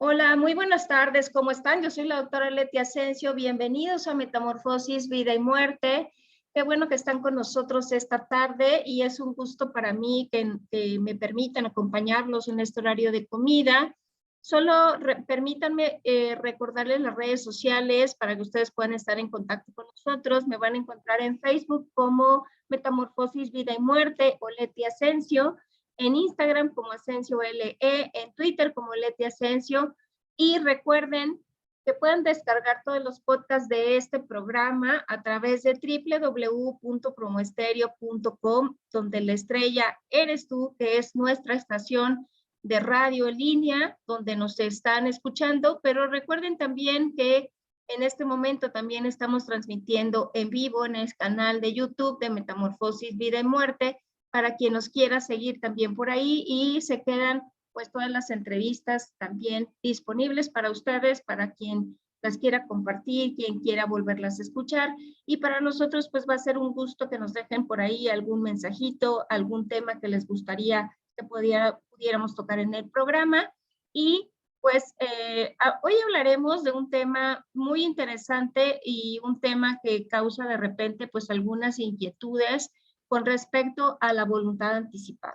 Hola, muy buenas tardes, ¿cómo están? Yo soy la doctora Leti Asensio, bienvenidos a Metamorfosis, Vida y Muerte. Qué bueno que están con nosotros esta tarde y es un gusto para mí que me permitan acompañarlos en este horario de comida. Solo permítanme recordarles las redes sociales para que ustedes puedan estar en contacto con nosotros. Me van a encontrar en Facebook como Metamorfosis, Vida y Muerte o Leti Asensio, en Instagram como Asensio LE, en Twitter como Leti Asensio. Y recuerden que pueden descargar todos los podcasts de este programa a través de www.promoestereo.com, donde la estrella eres tú, que es nuestra estación de radio en línea, donde nos están escuchando, pero recuerden también que en este momento también estamos transmitiendo en vivo en el canal de YouTube de Metamorfosis, Vida y Muerte, para quien nos quiera seguir también por ahí, y se quedan pues todas las entrevistas también disponibles para ustedes, para quien las quiera compartir, quien quiera volverlas a escuchar. Y para nosotros pues va a ser un gusto que nos dejen por ahí algún mensajito, algún tema que les gustaría que pudiéramos tocar en el programa. Y pues hoy hablaremos de un tema muy interesante y un tema que causa de repente pues algunas inquietudes con respecto a la voluntad anticipada.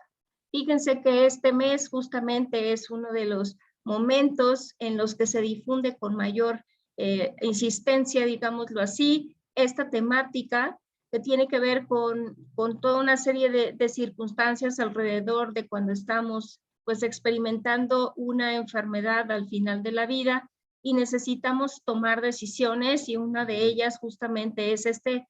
Fíjense que este mes justamente es uno de los momentos en los que se difunde con mayor insistencia, digámoslo así, esta temática que tiene que ver con toda una serie de circunstancias alrededor de cuando estamos pues experimentando una enfermedad al final de la vida y necesitamos tomar decisiones, y una de ellas justamente es este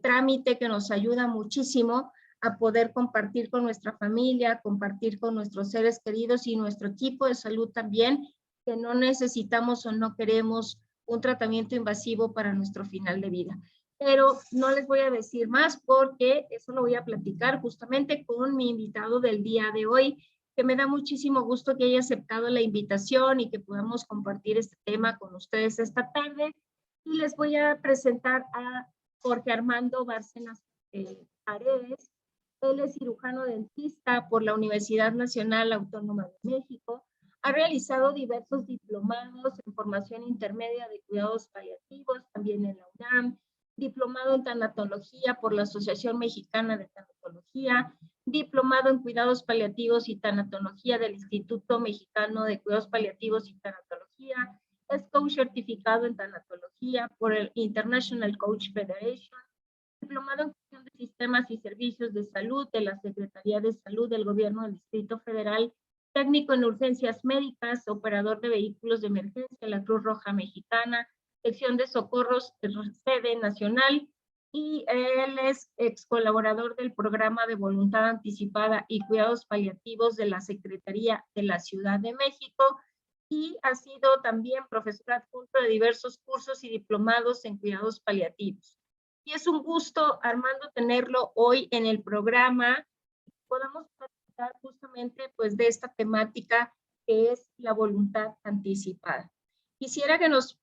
trámite que nos ayuda muchísimo a poder compartir con nuestra familia, compartir con nuestros seres queridos y nuestro equipo de salud también, que no necesitamos o no queremos un tratamiento invasivo para nuestro final de vida. Pero no les voy a decir más porque eso lo voy a platicar justamente con mi invitado del día de hoy, que me da muchísimo gusto que haya aceptado la invitación y que podamos compartir este tema con ustedes esta tarde. Y les voy a presentar a Jorge Armando Bárcenas Paredes. Él es cirujano dentista por la Universidad Nacional Autónoma de México. Ha realizado diversos diplomados en formación intermedia de cuidados paliativos, también en la UNAM, diplomado en tanatología por la Asociación Mexicana de Tanatología, diplomado en cuidados paliativos y tanatología del Instituto Mexicano de Cuidados Paliativos y Tanatología, es coach certificado en tanatología por el International Coach Federation, diplomado en gestión de sistemas y servicios de salud de la Secretaría de Salud del Gobierno del Distrito Federal, técnico en urgencias médicas, operador de vehículos de emergencia de la Cruz Roja Mexicana, sección de socorros, sede nacional, y él es ex colaborador del programa de voluntad anticipada y cuidados paliativos de la Secretaría de la Ciudad de México, y ha sido también profesor adjunto de diversos cursos y diplomados en cuidados paliativos. Y es un gusto, Armando, tenerlo hoy en el programa. Podamos platicar justamente pues de esta temática que es la voluntad anticipada. Quisiera que nos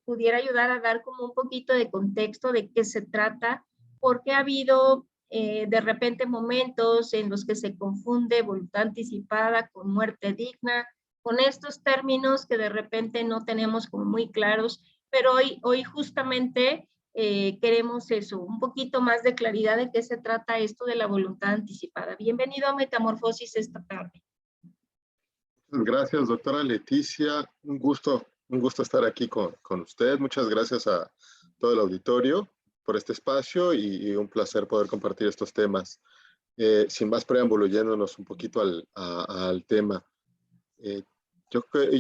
pudiera ayudar a dar como un poquito de contexto de qué se trata, porque ha habido de repente momentos en los que se confunde voluntad anticipada con muerte digna, con estos términos que de repente no tenemos como muy claros, pero hoy justamente queremos eso, un poquito más de claridad de qué se trata esto de la voluntad anticipada. Bienvenido a Metamorfosis esta tarde. Gracias, doctora Leticia. Un gusto estar aquí con usted. Muchas gracias a todo el auditorio por este espacio y un placer poder compartir estos temas. Sin más preámbulo, yéndonos un poquito al tema. Eh,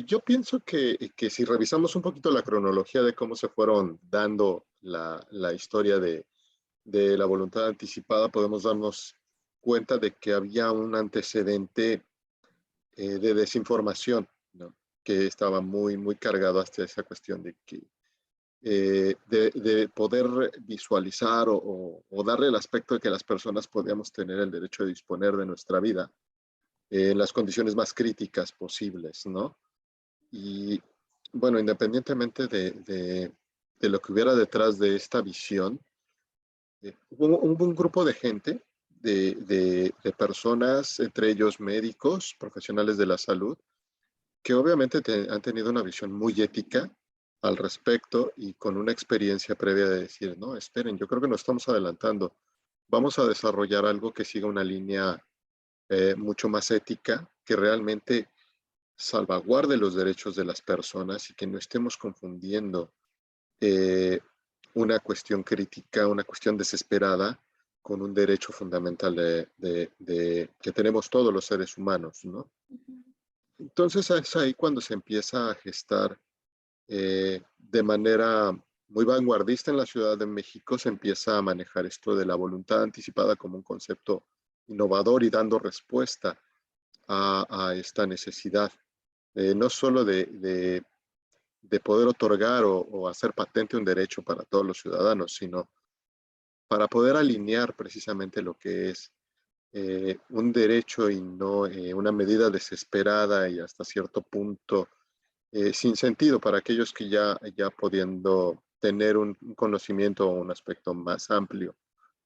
yo pienso que si revisamos un poquito la cronología de cómo se fueron dando la historia de la voluntad anticipada, podemos darnos cuenta de que había un antecedente de desinformación, ¿no? Que estaba muy cargado hasta esa cuestión de que de poder visualizar o darle el aspecto de que las personas podíamos tener el derecho de disponer de nuestra vida en las condiciones más críticas posibles, ¿no? Y bueno, independientemente de lo que hubiera detrás de esta visión, hubo un grupo de gente, de personas, entre ellos médicos, profesionales de la salud, que obviamente han tenido una visión muy ética al respecto y con una experiencia previa de decir, no, esperen, yo creo que nos estamos adelantando. Vamos a desarrollar algo que siga una línea mucho más ética, que realmente salvaguarde los derechos de las personas y que no estemos confundiendo eh, una cuestión crítica, una cuestión desesperada con un derecho fundamental que tenemos todos los seres humanos, ¿no? Entonces es ahí cuando se empieza a gestar de manera muy vanguardista en la Ciudad de México, se empieza a manejar esto de la voluntad anticipada como un concepto innovador y dando respuesta a esta necesidad, no solo de poder otorgar o hacer patente un derecho para todos los ciudadanos, sino para poder alinear precisamente lo que es un derecho y no una medida desesperada y hasta cierto punto sin sentido para aquellos que ya pudiendo tener un conocimiento o un aspecto más amplio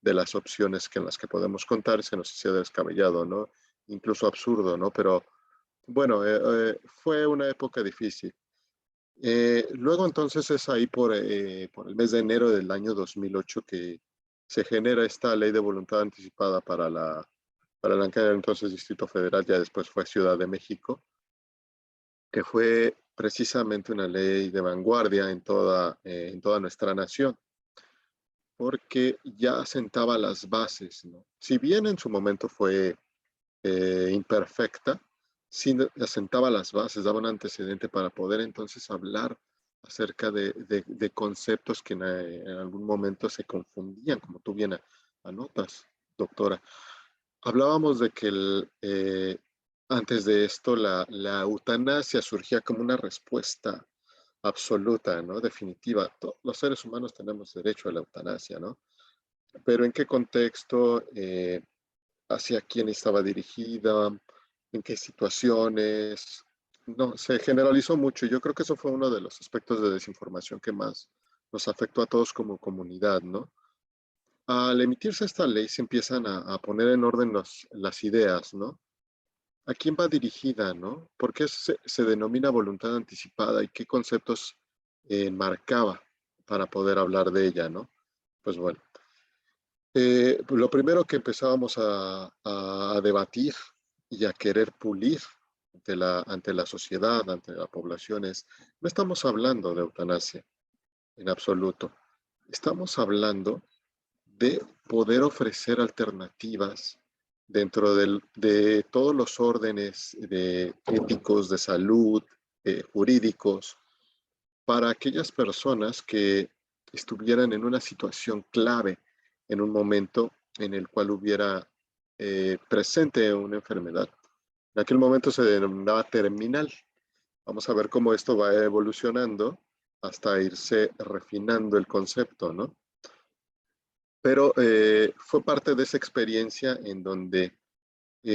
de las opciones que en las que podemos contar, se nos hacía descabellado, ¿no? Incluso absurdo, ¿no? Pero bueno, fue una época difícil. Luego entonces es ahí por el mes de enero del año 2008 que se genera esta ley de voluntad anticipada para la entonces Distrito Federal, ya después fue Ciudad de México, que fue precisamente una ley de vanguardia en toda nuestra nación, porque ya sentaba las bases, ¿no? Si bien en su momento fue imperfecta, sí asentaba las bases, daba un antecedente para poder entonces hablar acerca de conceptos que en algún momento se confundían, como tú bien anotas, doctora. Hablábamos de que antes de esto la eutanasia surgía como una respuesta absoluta, ¿no? Definitiva. Los seres humanos tenemos derecho a la eutanasia, ¿no? Pero ¿en qué contexto? ¿Hacia quién estaba dirigida? ¿En qué situaciones? No, se generalizó mucho. Yo creo que eso fue uno de los aspectos de desinformación que más nos afectó a todos como comunidad, ¿no? Al emitirse esta ley se empiezan a poner en orden las ideas, ¿no? ¿A quién va dirigida, no? ¿Por qué se denomina voluntad anticipada y qué conceptos marcaba para poder hablar de ella, no? Pues bueno, lo primero que empezábamos a debatir y a querer pulir ante la sociedad, ante la población es, no estamos hablando de eutanasia en absoluto, estamos hablando de poder ofrecer alternativas dentro de todos los órdenes éticos, de salud, jurídicos, para aquellas personas que estuvieran en una situación clave en un momento en el cual hubiera presente una enfermedad. En aquel momento se denominaba terminal. Vamos a ver cómo esto va evolucionando hasta irse refinando el concepto, ¿no? Pero fue parte de esa experiencia en donde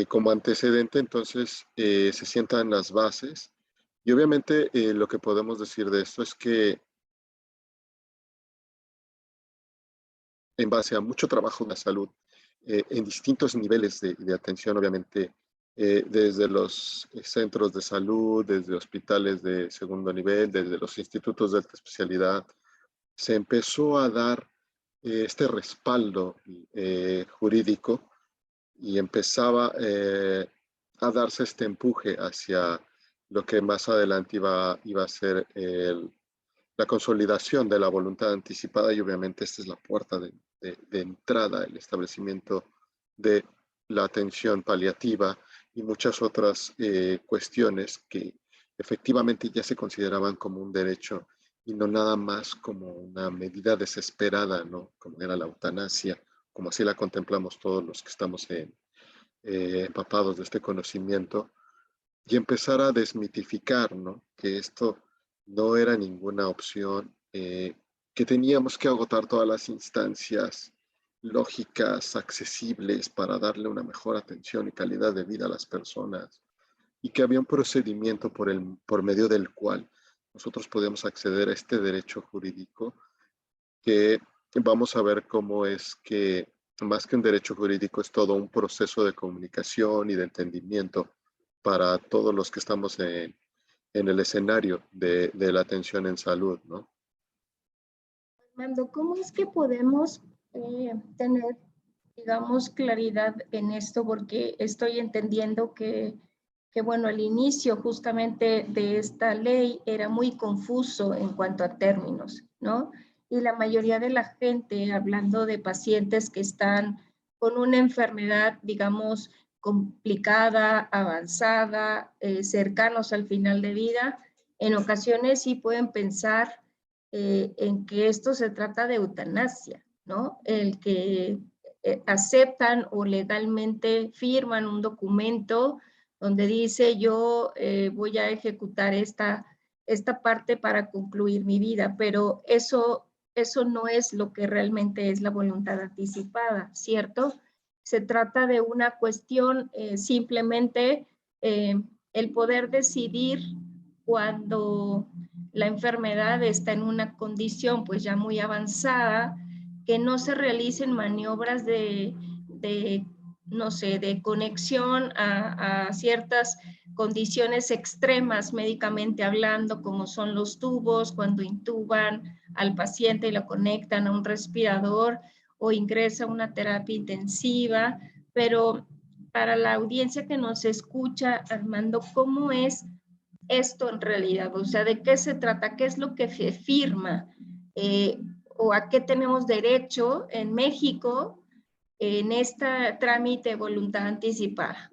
como antecedente entonces se sientan las bases y obviamente lo que podemos decir de esto es que en base a mucho trabajo en la salud, en distintos niveles de atención, obviamente, desde los centros de salud, desde hospitales de segundo nivel, desde los institutos de alta especialidad, se empezó a dar este respaldo jurídico y empezaba a darse este empuje hacia lo que más adelante iba a ser la consolidación de la voluntad anticipada y obviamente esta es la puerta de entrada, el establecimiento de la atención paliativa y muchas otras cuestiones que efectivamente ya se consideraban como un derecho y no nada más como una medida desesperada, ¿no? Como era la eutanasia, como así la contemplamos todos los que estamos empapados de este conocimiento, y empezar a desmitificar, ¿no? Que esto no era ninguna opción, que teníamos que agotar todas las instancias lógicas, accesibles para darle una mejor atención y calidad de vida a las personas y que había un procedimiento por medio del cual nosotros podíamos acceder a este derecho jurídico que vamos a ver cómo es que más que un derecho jurídico es todo un proceso de comunicación y de entendimiento para todos los que estamos en el escenario de la atención en salud, ¿no? Armando, ¿cómo es que podemos tener, digamos, claridad en esto? Porque estoy entendiendo que, bueno, al inicio justamente de esta ley era muy confuso en cuanto a términos, ¿no? Y la mayoría de la gente, hablando de pacientes que están con una enfermedad, digamos, complicada, avanzada, cercanos al final de vida, en ocasiones sí pueden pensar en que esto se trata de eutanasia, ¿no? El que aceptan o legalmente firman un documento donde dice yo voy a ejecutar esta parte para concluir mi vida, pero eso no es lo que realmente es la voluntad anticipada, ¿cierto? Se trata de una cuestión simplemente el poder decidir cuando la enfermedad está en una condición pues ya muy avanzada, que no se realicen maniobras de no sé, de conexión a ciertas condiciones extremas médicamente hablando, como son los tubos, cuando intuban al paciente y lo conectan a un respirador o ingresa a una terapia intensiva, pero para la audiencia que nos escucha, Armando, ¿cómo es esto en realidad? O sea, ¿de qué se trata? ¿Qué es lo que se firma? ¿O a qué tenemos derecho en México en este trámite de voluntad anticipada?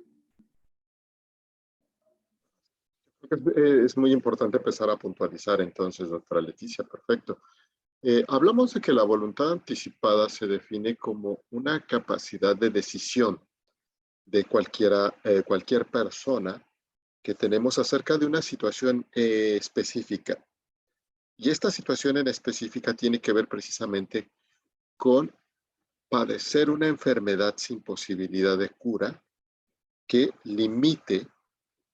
Es muy importante empezar a puntualizar entonces, doctora Leticia, perfecto. Hablamos de que la voluntad anticipada se define como una capacidad de decisión de cualquier persona que tenemos acerca de una situación específica. Y esta situación en específica tiene que ver precisamente con padecer una enfermedad sin posibilidad de cura que limite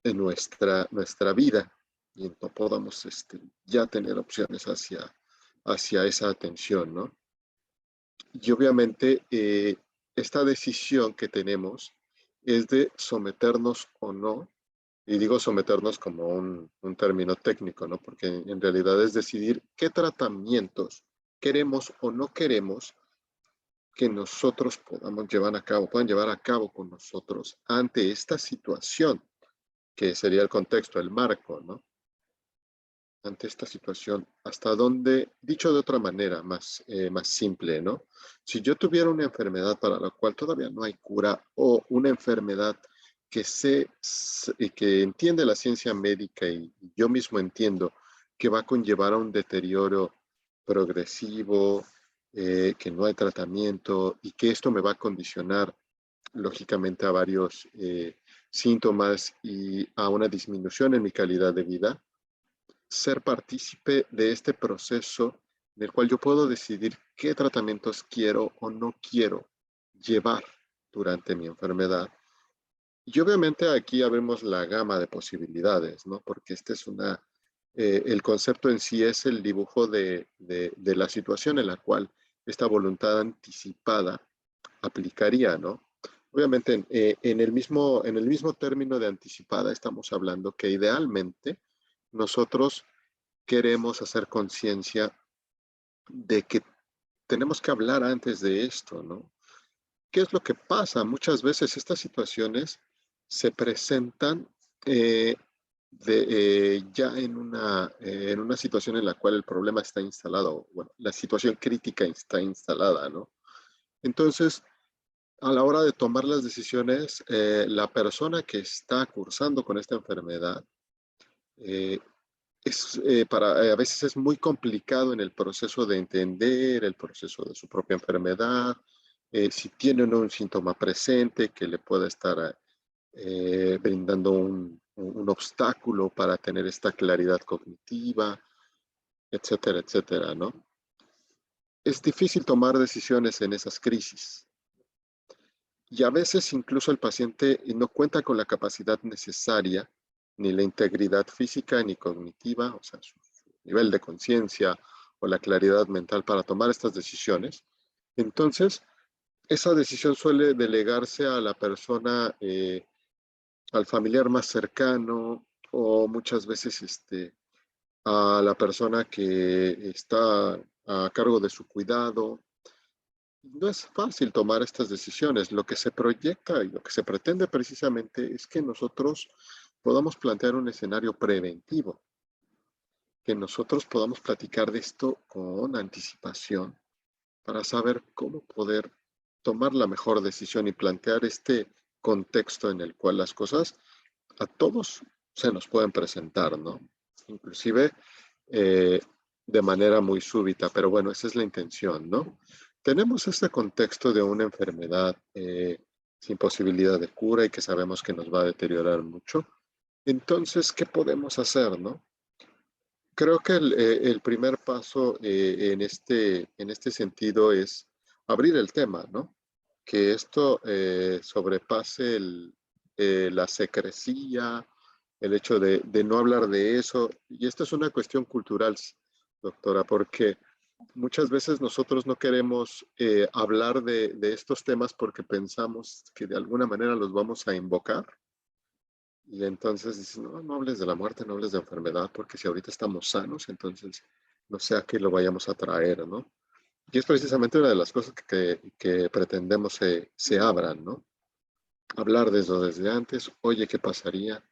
nuestra vida y no podamos ya tener opciones hacia esa atención, ¿no? Y obviamente esta decisión que tenemos es de someternos o no, y digo someternos como un término técnico, ¿no? Porque en realidad es decidir qué tratamientos queremos o no queremos que nosotros puedan llevar a cabo con nosotros ante esta situación, que sería el contexto, el marco, ¿no? Ante esta situación, hasta dónde, dicho de otra manera, más simple, ¿no? Si yo tuviera una enfermedad para la cual todavía no hay cura o una enfermedad que entiende la ciencia médica y yo mismo entiendo que va a conllevar a un deterioro progresivo, que no hay tratamiento y que esto me va a condicionar lógicamente a varios síntomas y a una disminución en mi calidad de vida, ser partícipe de este proceso en el cual yo puedo decidir qué tratamientos quiero o no quiero llevar durante mi enfermedad. Y obviamente aquí abrimos la gama de posibilidades, ¿no? Porque el concepto en sí es el dibujo de la situación en la cual esta voluntad anticipada aplicaría, ¿no? Obviamente en el mismo término de anticipada estamos hablando que idealmente nosotros queremos hacer conciencia de que tenemos que hablar antes de esto, ¿no? ¿Qué es lo que pasa? Muchas veces estas situaciones se presentan eh, ya en una situación en la cual el problema está instalado, bueno, la situación crítica está instalada, ¿no? Entonces, a la hora de tomar las decisiones, la persona que está cursando con esta enfermedad eh, a veces es muy complicado en el proceso de entender el proceso de su propia enfermedad, si tiene o no un síntoma presente que le pueda estar brindando un obstáculo para tener esta claridad cognitiva, etcétera, etcétera, ¿no? Es difícil tomar decisiones en esas crisis. Y a veces incluso el paciente no cuenta con la capacidad necesaria, ni la integridad física ni cognitiva, o sea, su nivel de conciencia o la claridad mental para tomar estas decisiones. Entonces, esa decisión suele delegarse a la persona, al familiar más cercano o muchas veces a la persona que está a cargo de su cuidado. No es fácil tomar estas decisiones. Lo que se proyecta y lo que se pretende precisamente es que nosotros podamos plantear un escenario preventivo, que nosotros podamos platicar de esto con anticipación para saber cómo poder tomar la mejor decisión y plantear este contexto en el cual las cosas a todos se nos pueden presentar, ¿no? Inclusive de manera muy súbita, pero bueno, esa es la intención, ¿no? Tenemos este contexto de una enfermedad sin posibilidad de cura y que sabemos que nos va a deteriorar mucho. Entonces, ¿qué podemos hacer, no? Creo que el primer paso en este sentido es abrir el tema, ¿no? Que esto sobrepase la secrecía, el hecho de no hablar de eso. Y esto es una cuestión cultural, doctora, porque muchas veces nosotros no queremos hablar de estos temas porque pensamos que de alguna manera los vamos a invocar. Y entonces dices, no, no hables de la muerte, no hables de enfermedad, porque si ahorita estamos sanos, entonces no sé a qué lo vayamos a traer, ¿no? Y es precisamente una de las cosas que pretendemos se abran, ¿no? Hablar de eso desde antes, oye, ¿qué pasaría?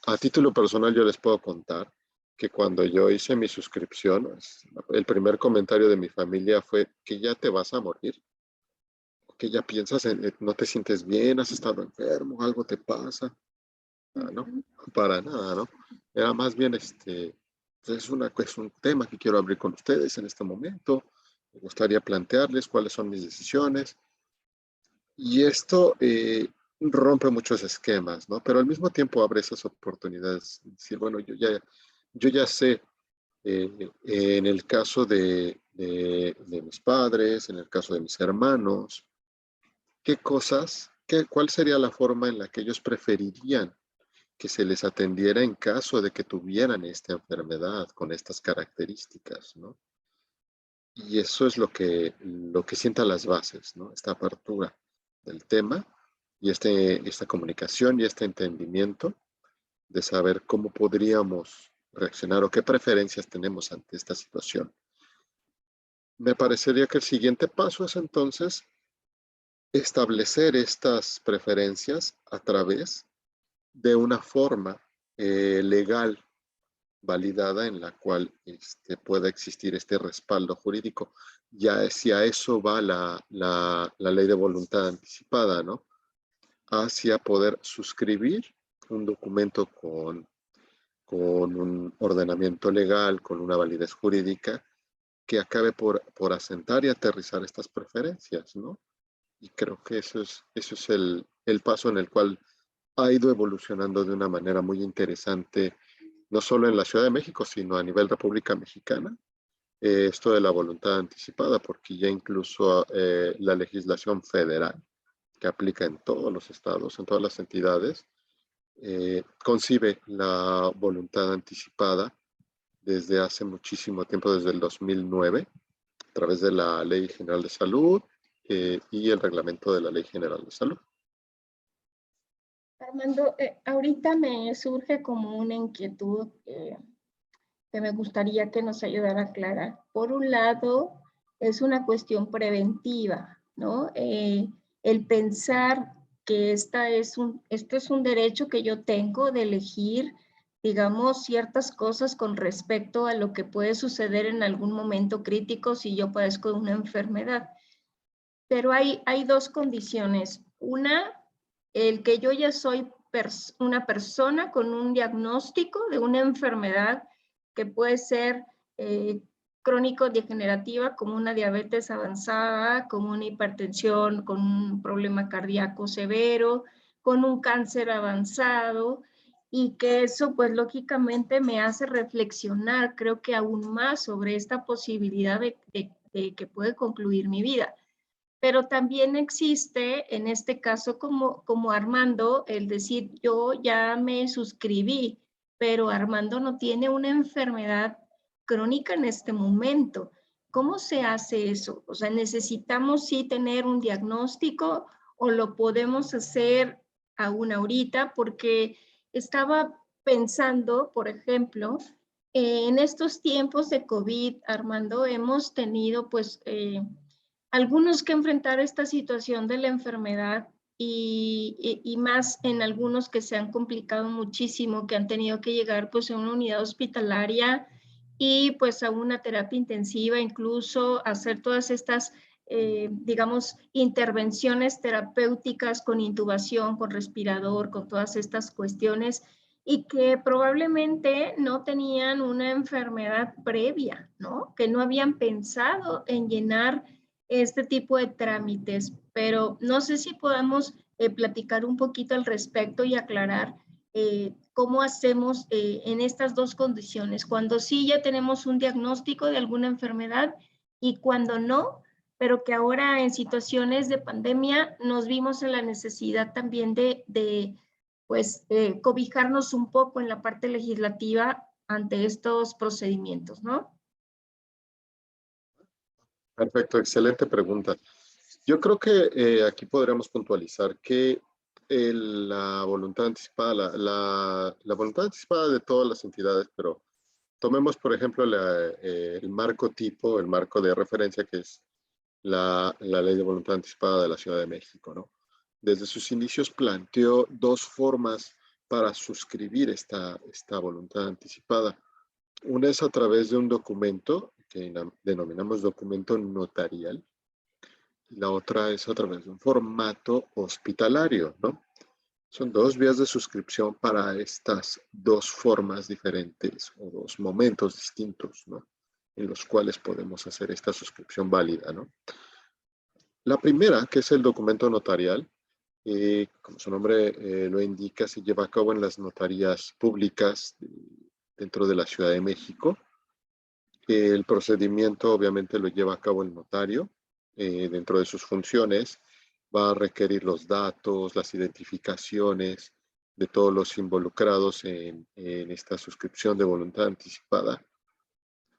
A título personal yo les puedo contar que cuando yo hice mi suscripción, el primer comentario de mi familia fue que ya te vas a morir, que ya piensas en, no te sientes bien, has estado enfermo, algo te pasa. ¿No? Para nada, ¿no? Era más bien, es un tema que quiero abrir con ustedes en este momento. Me gustaría plantearles cuáles son mis decisiones. Y esto rompe muchos esquemas, ¿no? Pero al mismo tiempo abre esas oportunidades. Es decir, bueno, yo ya sé, en el caso de mis padres, en el caso de mis hermanos, cuál sería la forma en la que ellos preferirían que se les atendiera en caso de que tuvieran esta enfermedad con estas características, ¿no? Y eso es lo que sienta las bases, ¿no? Esta apertura del tema y esta comunicación y este entendimiento de saber cómo podríamos reaccionar o qué preferencias tenemos ante esta situación. Me parecería que el siguiente paso es entonces establecer estas preferencias a través de una forma legal validada en la cual pueda existir este respaldo jurídico. Ya si a eso va la ley de voluntad anticipada, ¿no? Hacia poder suscribir un documento con un ordenamiento legal, con una validez jurídica, que acabe por asentar y aterrizar estas preferencias, ¿no? Y creo que eso es el paso en el cual ha ido evolucionando de una manera muy interesante, no solo en la Ciudad de México, sino a nivel República Mexicana, esto de la voluntad anticipada, porque ya incluso la legislación federal, que aplica en todos los estados, en todas las entidades, concibe la voluntad anticipada desde hace muchísimo tiempo, desde el 2009, a través de la Ley General de Salud y el reglamento de la Ley General de Salud. Armando, ahorita me surge como una inquietud que me gustaría que nos ayudara a aclarar. Por un lado, es una cuestión preventiva, ¿no? El pensar que esto es un derecho que yo tengo de elegir, digamos, ciertas cosas con respecto a lo que puede suceder en algún momento crítico si yo padezco de una enfermedad. Pero hay dos condiciones. Una, el que yo ya soy una persona con un diagnóstico de una enfermedad que puede ser crónico-degenerativa, como una diabetes avanzada, como una hipertensión, con un problema cardíaco severo, con un cáncer avanzado, y que eso pues lógicamente me hace reflexionar, creo que aún más sobre esta posibilidad de que puede concluir mi vida. Pero también existe, en este caso como Armando, el decir, yo ya me suscribí, pero Armando no tiene una enfermedad crónica en este momento. ¿Cómo se hace eso? O sea, ¿necesitamos sí tener un diagnóstico o lo podemos hacer aún ahorita? Porque estaba pensando, por ejemplo, en estos tiempos de COVID, Armando, hemos tenido pues algunos que enfrentar esta situación de la enfermedad y más en algunos que se han complicado muchísimo, que han tenido que llegar pues a una unidad hospitalaria y pues a una terapia intensiva, incluso hacer todas estas, digamos, intervenciones terapéuticas con intubación, con respirador, con todas estas cuestiones y que probablemente no tenían una enfermedad previa, ¿no? Que no habían pensado en llenar este tipo de trámites, pero no sé si podamos platicar un poquito al respecto y aclarar cómo hacemos en estas dos condiciones, cuando sí ya tenemos un diagnóstico de alguna enfermedad y cuando no, pero que ahora en situaciones de pandemia nos vimos en la necesidad también de pues, cobijarnos un poco en la parte legislativa ante estos procedimientos, ¿no? Perfecto, excelente pregunta. Yo creo que aquí podríamos puntualizar que la voluntad anticipada, la voluntad anticipada de todas las entidades, pero tomemos, por ejemplo, el marco tipo, el marco de referencia, que es la Ley de Voluntad Anticipada de la Ciudad de México, ¿no? Desde sus inicios planteó dos formas para suscribir esta voluntad anticipada. Una es a través de un documento que denominamos documento notarial, y la otra es a través de un formato hospitalario, ¿no? Son dos vías de suscripción para estas dos formas diferentes o dos momentos distintos, ¿no? En los cuales podemos hacer esta suscripción válida, ¿no? La primera, que es el documento notarial, como su nombre lo indica, se lleva a cabo en las notarías públicas dentro de la Ciudad de México. El procedimiento obviamente lo lleva a cabo el notario dentro de sus funciones. Va a requerir los datos, las identificaciones de todos los involucrados en esta suscripción de voluntad anticipada.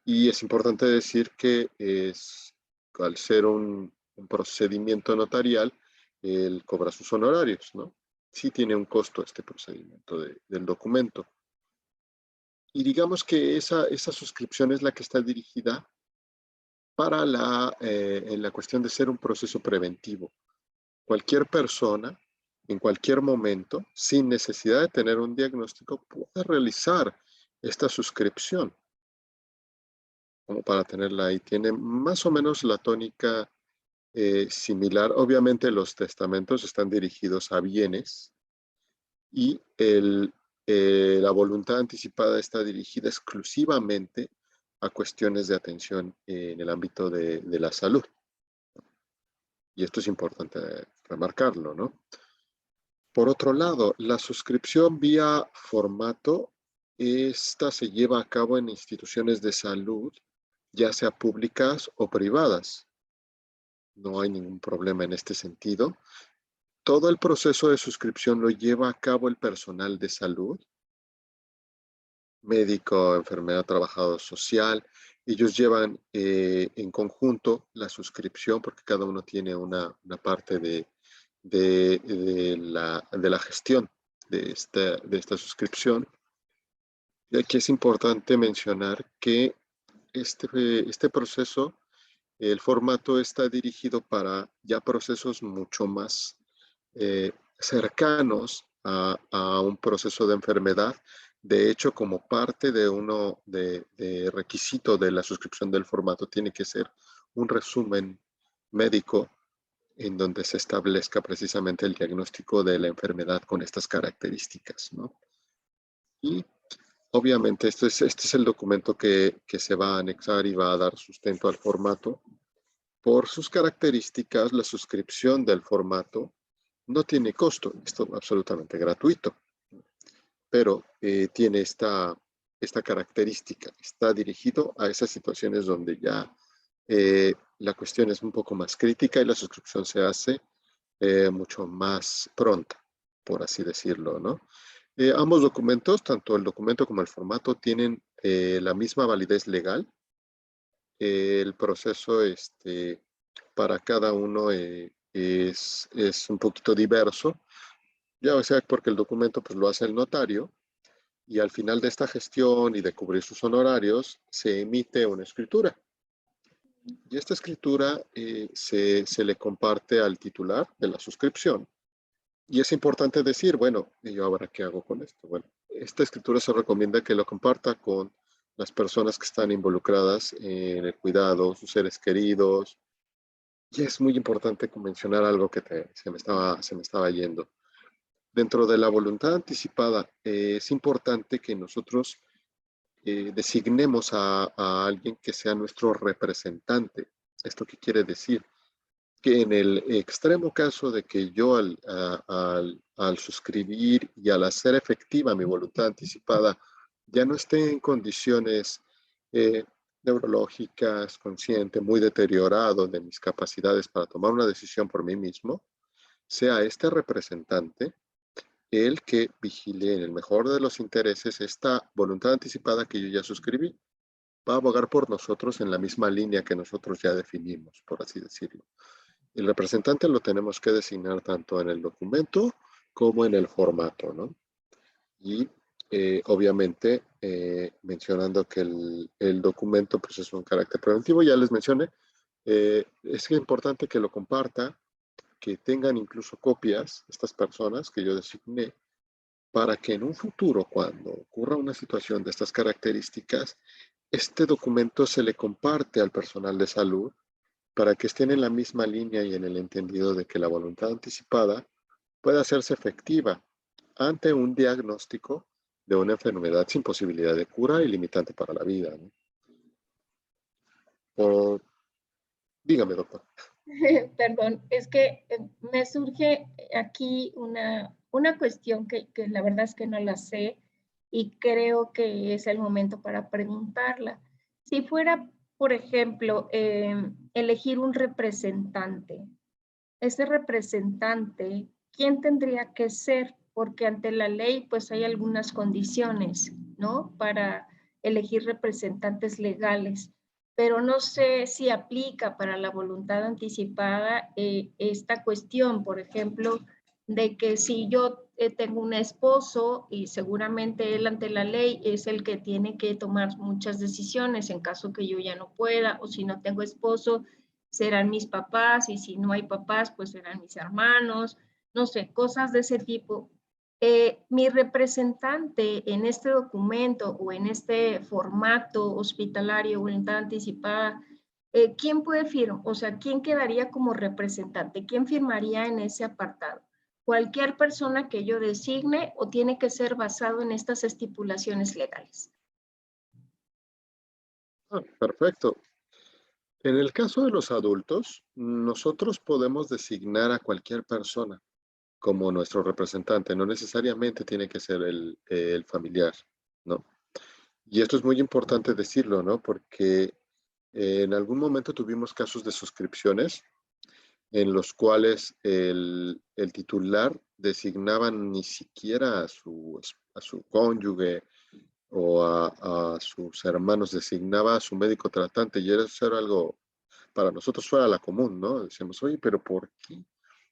Y es importante decir que al ser un procedimiento notarial, él cobra sus honorarios, ¿no? Sí tiene un costo este procedimiento del documento. Y digamos que esa suscripción es la que está dirigida para en la cuestión de ser un proceso preventivo. Cualquier persona, en cualquier momento, sin necesidad de tener un diagnóstico, puede realizar esta suscripción, como para tenerla ahí. Tiene más o menos la tónica similar. Obviamente los testamentos están dirigidos a bienes y la voluntad anticipada está dirigida exclusivamente a cuestiones de atención en el ámbito de la salud. Y esto es importante remarcarlo, ¿no? Por otro lado, la suscripción vía formato, esta se lleva a cabo en instituciones de salud, ya sea públicas o privadas. No hay ningún problema en este sentido. Todo el proceso de suscripción lo lleva a cabo el personal de salud, médico, enfermera, trabajador social. Ellos llevan en conjunto la suscripción porque cada uno tiene una parte de la gestión de esta suscripción. Y aquí es importante mencionar que este proceso, el formato está dirigido para ya procesos mucho más cercanos a un proceso de enfermedad. De hecho, como parte de requisito de la suscripción del formato, tiene que ser un resumen médico en donde se establezca precisamente el diagnóstico de la enfermedad con estas características, ¿no? Y obviamente este es el documento que se va a anexar y va a dar sustento al formato. Por sus características, la suscripción del formato no tiene costo, esto es absolutamente gratuito, pero tiene esta característica, está dirigido a esas situaciones donde ya la cuestión es un poco más crítica y la suscripción se hace mucho más pronta, por así decirlo, ¿no? Ambos documentos, tanto el documento como el formato, tienen la misma validez legal. El proceso para cada uno es un poquito diverso. Ya, o sea, porque el documento pues lo hace el notario y al final de esta gestión y de cubrir sus honorarios se emite una escritura. Y esta escritura se le comparte al titular de la suscripción. Y es importante decir, bueno, ¿y yo ahora qué hago con esto? Bueno, esta escritura se recomienda que lo comparta con las personas que están involucradas en el cuidado, sus seres queridos. Y es muy importante mencionar algo que se me estaba yendo. Dentro de la voluntad anticipada, es importante que nosotros designemos a alguien que sea nuestro representante. ¿Esto qué quiere decir? Que en el extremo caso de que yo al suscribir y al hacer efectiva mi voluntad anticipada ya no esté en condiciones eh, neurológicas, consciente, muy deteriorado de mis capacidades para tomar una decisión por mí mismo, sea este representante el que vigile en el mejor de los intereses esta voluntad anticipada que yo ya suscribí. Va a abogar por nosotros en la misma línea que nosotros ya definimos, por así decirlo. El representante lo tenemos que designar tanto en el documento como en el formato, ¿no? Y obviamente mencionando que el documento pues es un carácter preventivo, ya les mencioné, es importante que lo comparta, que tengan incluso copias estas personas que yo designé, para que en un futuro, cuando ocurra una situación de estas características, este documento se le comparte al personal de salud para que estén en la misma línea y en el entendido de que la voluntad anticipada pueda hacerse efectiva ante un diagnóstico de una enfermedad sin posibilidad de cura y limitante para la vida, ¿no? O, dígame, doctor. Perdón, es que me surge aquí una cuestión que la verdad es que no la sé y creo que es el momento para preguntarla. Si fuera, por ejemplo, elegir un representante, ese representante, ¿quién tendría que ser? Porque ante la ley, pues hay algunas condiciones, ¿no? Para elegir representantes legales, pero no sé si aplica para la voluntad anticipada esta cuestión, por ejemplo, de que si yo tengo un esposo y seguramente él ante la ley es el que tiene que tomar muchas decisiones en caso que yo ya no pueda, o si no tengo esposo, serán mis papás, y si no hay papás, pues serán mis hermanos, no sé, cosas de ese tipo. Mi representante en este documento o en este formato hospitalario, voluntad anticipada, ¿quién puede firmar? O sea, ¿quién quedaría como representante? ¿Quién firmaría en ese apartado? ¿Cualquier persona que yo designe o tiene que ser basado en estas estipulaciones legales? Ah, perfecto. En el caso de los adultos, nosotros podemos designar a cualquier persona como nuestro representante, no necesariamente tiene que ser el familiar, ¿no? Y esto es muy importante decirlo, ¿no? Porque en algún momento tuvimos casos de suscripciones en los cuales el titular designaba ni siquiera a su cónyuge o a sus hermanos, designaba a su médico tratante y eso era algo, para nosotros fuera la común, ¿no? Decíamos, oye, pero ¿por qué?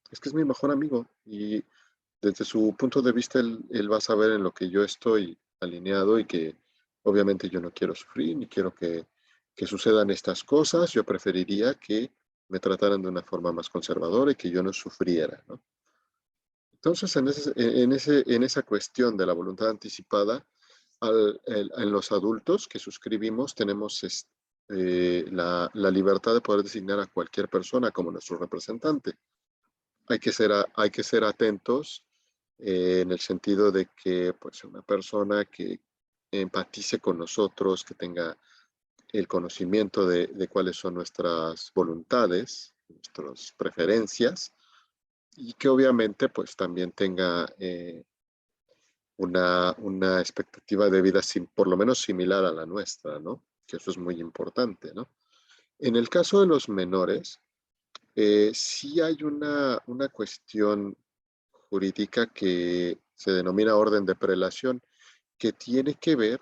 Es que es mi mejor amigo y desde su punto de vista él va a saber en lo que yo estoy alineado y que obviamente yo no quiero sufrir ni quiero que sucedan estas cosas. Yo preferiría que me trataran de una forma más conservadora y que yo no sufriera, ¿no? Entonces, en esa cuestión de la voluntad anticipada, en los adultos que suscribimos tenemos la libertad de poder designar a cualquier persona como nuestro representante. Hay que ser atentos en el sentido de que pues, una persona que empatice con nosotros, que tenga el conocimiento de cuáles son nuestras voluntades, nuestras preferencias, y que obviamente pues también tenga una expectativa de vida por lo menos similar a la nuestra, ¿no? Que eso es muy importante, ¿no? En el caso de los menores, sí hay una cuestión jurídica que se denomina orden de prelación, que tiene que ver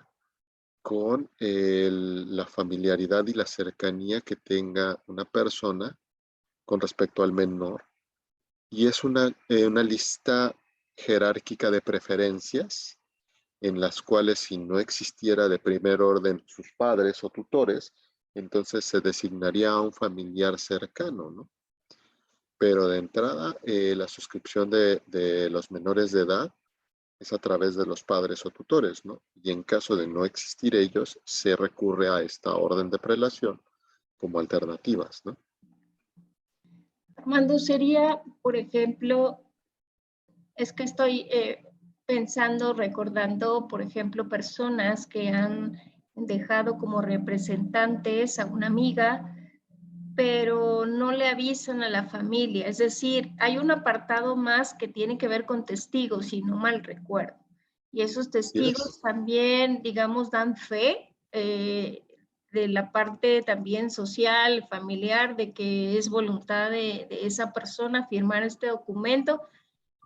con la familiaridad y la cercanía que tenga una persona con respecto al menor. Y es una lista jerárquica de preferencias, en las cuales si no existiera de primer orden sus padres o tutores, entonces se designaría a un familiar cercano, ¿no? Pero de entrada, la suscripción de los menores de edad es a través de los padres o tutores, ¿no? Y en caso de no existir ellos, se recurre a esta orden de prelación como alternativas, ¿no? Armando, sería, por ejemplo, es que estoy pensando, recordando, por ejemplo, personas que han dejado como representantes a una amiga, pero no le avisan a la familia. Es decir, hay un apartado más que tiene que ver con testigos, si no mal recuerdo. Y esos testigos también, digamos, dan fe de la parte también social, familiar, de que es voluntad de esa persona firmar este documento.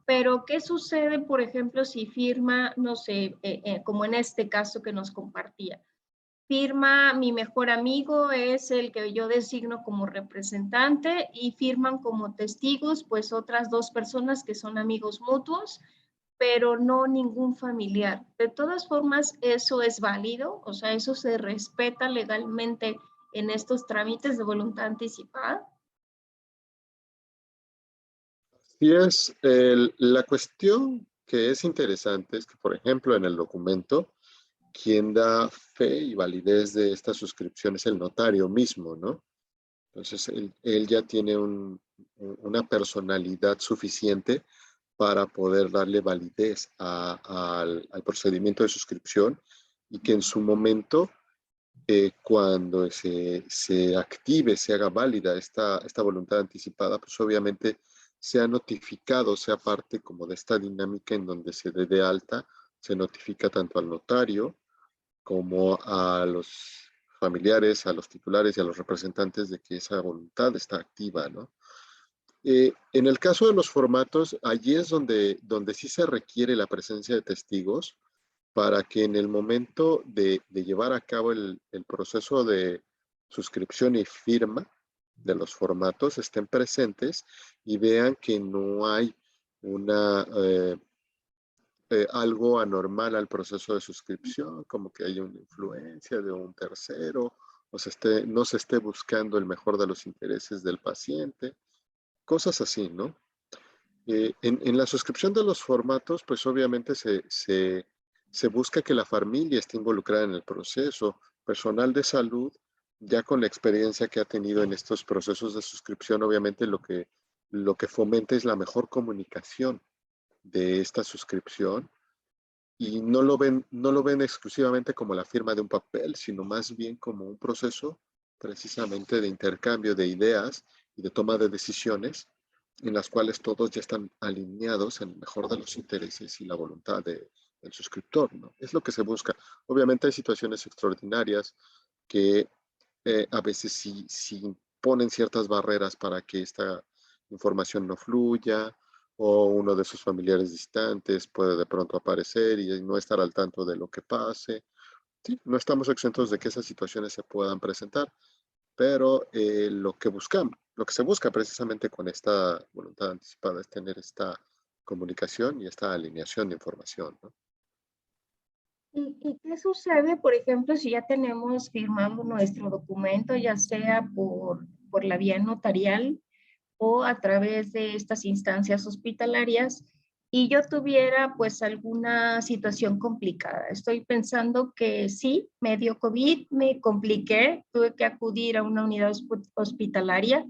Pero, ¿qué sucede, por ejemplo, si firma, no sé, como en este caso que nos compartía? Firma mi mejor amigo, es el que yo designo como representante, y firman como testigos pues otras dos personas que son amigos mutuos, pero no ningún familiar. De todas formas, eso es válido, o sea, eso se respeta legalmente en estos trámites de voluntad anticipada. Y es la cuestión que es interesante es que, por ejemplo, en el documento, quien da fe y validez de esta suscripción es el notario mismo, ¿no? Entonces, él ya tiene una personalidad suficiente para poder darle validez al procedimiento de suscripción y que en su momento, cuando se active, se haga válida esta voluntad anticipada, pues obviamente sea notificado, sea parte como de esta dinámica en donde se dé de alta, se notifica tanto al notario como a los familiares, a los titulares y a los representantes de que esa voluntad está activa, ¿no? En el caso de los formatos, allí es donde sí se requiere la presencia de testigos para que en el momento de llevar a cabo el proceso de suscripción y firma de los formatos estén presentes y vean que no hay algo anormal al proceso de suscripción, como que hay una influencia de un tercero, o no se esté buscando el mejor de los intereses del paciente, cosas así, ¿no? En la suscripción de los formatos, pues obviamente se busca que la familia esté involucrada en el proceso. Personal de salud, ya con la experiencia que ha tenido en estos procesos de suscripción, obviamente lo que fomenta es la mejor comunicación de esta suscripción y no lo ven exclusivamente como la firma de un papel, sino más bien como un proceso precisamente de intercambio de ideas y de toma de decisiones en las cuales todos ya están alineados en el mejor de los intereses y la voluntad del suscriptor, ¿no? Es lo que se busca. Obviamente hay situaciones extraordinarias que a veces sí ponen ciertas barreras para que esta información no fluya, o uno de sus familiares distantes puede de pronto aparecer y no estar al tanto de lo que pase. Sí, no estamos exentos de que esas situaciones se puedan presentar, pero lo que se busca precisamente con esta voluntad anticipada es tener esta comunicación y esta alineación de información, ¿no? ¿Y qué sucede, por ejemplo, si ya tenemos, firmamos nuestro documento, ya sea por la vía notarial o a través de estas instancias hospitalarias, y yo tuviera pues alguna situación complicada? Estoy pensando que sí, me dio COVID, me compliqué, tuve que acudir a una unidad hospitalaria,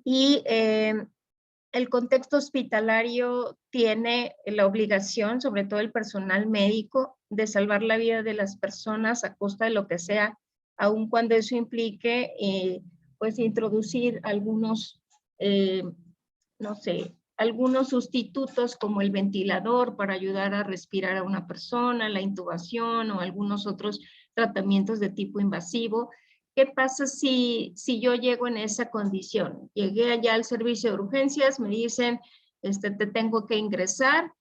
y el contexto hospitalario tiene la obligación, sobre todo el personal médico, de salvar la vida de las personas a costa de lo que sea, aun cuando eso implique pues introducir algunos, no sé, algunos sustitutos como el ventilador para ayudar a respirar a una persona, la intubación o algunos otros tratamientos de tipo invasivo. ¿Qué pasa si yo llego en esa condición? Llegué allá al servicio de urgencias, me dicen, te tengo que ingresar,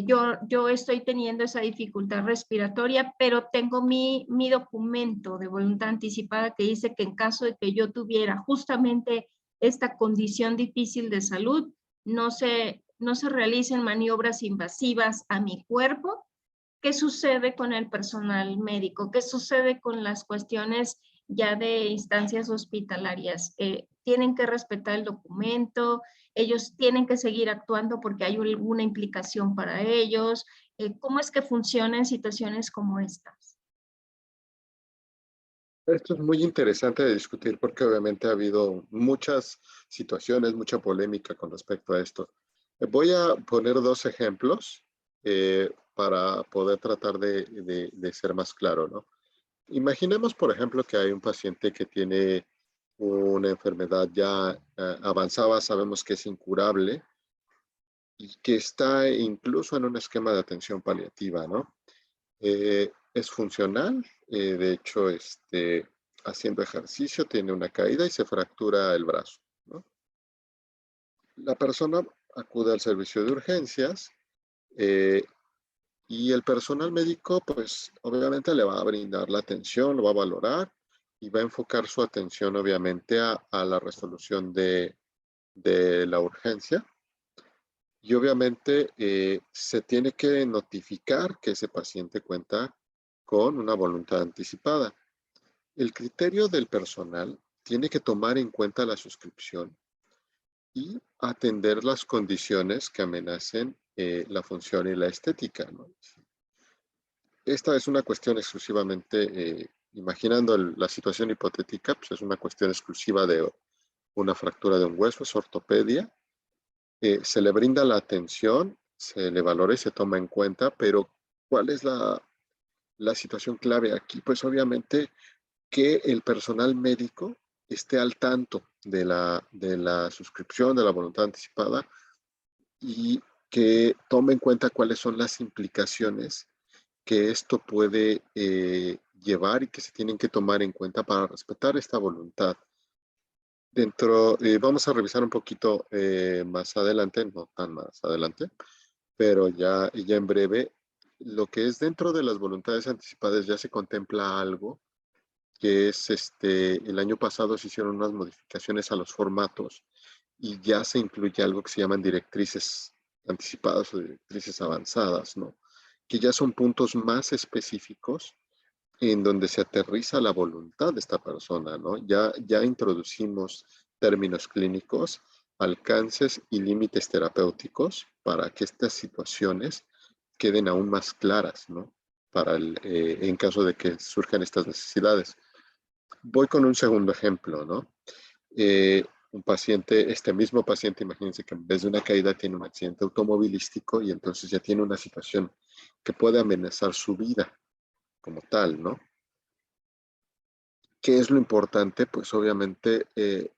yo estoy teniendo esa dificultad respiratoria, pero tengo mi documento de voluntad anticipada que dice que en caso de que yo tuviera justamente esta condición difícil de salud, no se no se realicen maniobras invasivas a mi cuerpo. ¿Qué sucede con el personal médico? ¿Qué sucede con las cuestiones ya de instancias hospitalarias? Tienen que respetar el documento, ellos tienen que seguir actuando porque hay alguna implicación para ellos. ¿Cómo es que funciona en situaciones como estas? Esto es muy interesante de discutir porque obviamente ha habido muchas situaciones, mucha polémica con respecto a esto. Voy a poner dos ejemplos para poder tratar de ser más claro, ¿no? Imaginemos, por ejemplo, que hay un paciente que tiene una enfermedad ya avanzada, sabemos que es incurable y que está incluso en un esquema de atención paliativa, ¿no? Es funcional, de hecho, haciendo ejercicio tiene una caída y se fractura el brazo, ¿no? La persona acude al servicio de urgencias eh, y el personal médico, pues obviamente le va a brindar la atención, lo va a valorar y va a enfocar su atención obviamente a la resolución de la urgencia. Y obviamente se tiene que notificar que ese paciente cuenta con una voluntad anticipada. El criterio del personal tiene que tomar en cuenta la suscripción y atender las condiciones que amenacen la función y la estética, ¿no? Esta es una cuestión exclusivamente, imaginando la situación hipotética, pues es una cuestión exclusiva de una fractura de un hueso, es ortopedia. Se le brinda la atención, se le valora y se toma en cuenta, pero ¿cuál es la situación clave aquí? Pues obviamente que el personal médico esté al tanto de la suscripción, de la voluntad anticipada y que tome en cuenta cuáles son las implicaciones que esto puede llevar y que se tienen que tomar en cuenta para respetar esta voluntad. Vamos a revisar un poquito más adelante, no tan más adelante, pero ya en breve, lo que es dentro de las voluntades anticipadas ya se contempla algo que es el año pasado se hicieron unas modificaciones a los formatos y ya se incluye algo que se llaman directrices anticipadas o directrices avanzadas, ¿no? Que ya son puntos más específicos en donde se aterriza la voluntad de esta persona, ¿no? Ya introducimos términos clínicos, alcances y límites terapéuticos para que estas situaciones queden aún más claras, ¿no? En caso de que surjan estas necesidades. Voy con un segundo ejemplo, ¿no? Un paciente, este mismo paciente, imagínense que en vez de una caída tiene un accidente automovilístico y entonces ya tiene una situación que puede amenazar su vida como tal, ¿no? ¿Qué es lo importante? Pues obviamente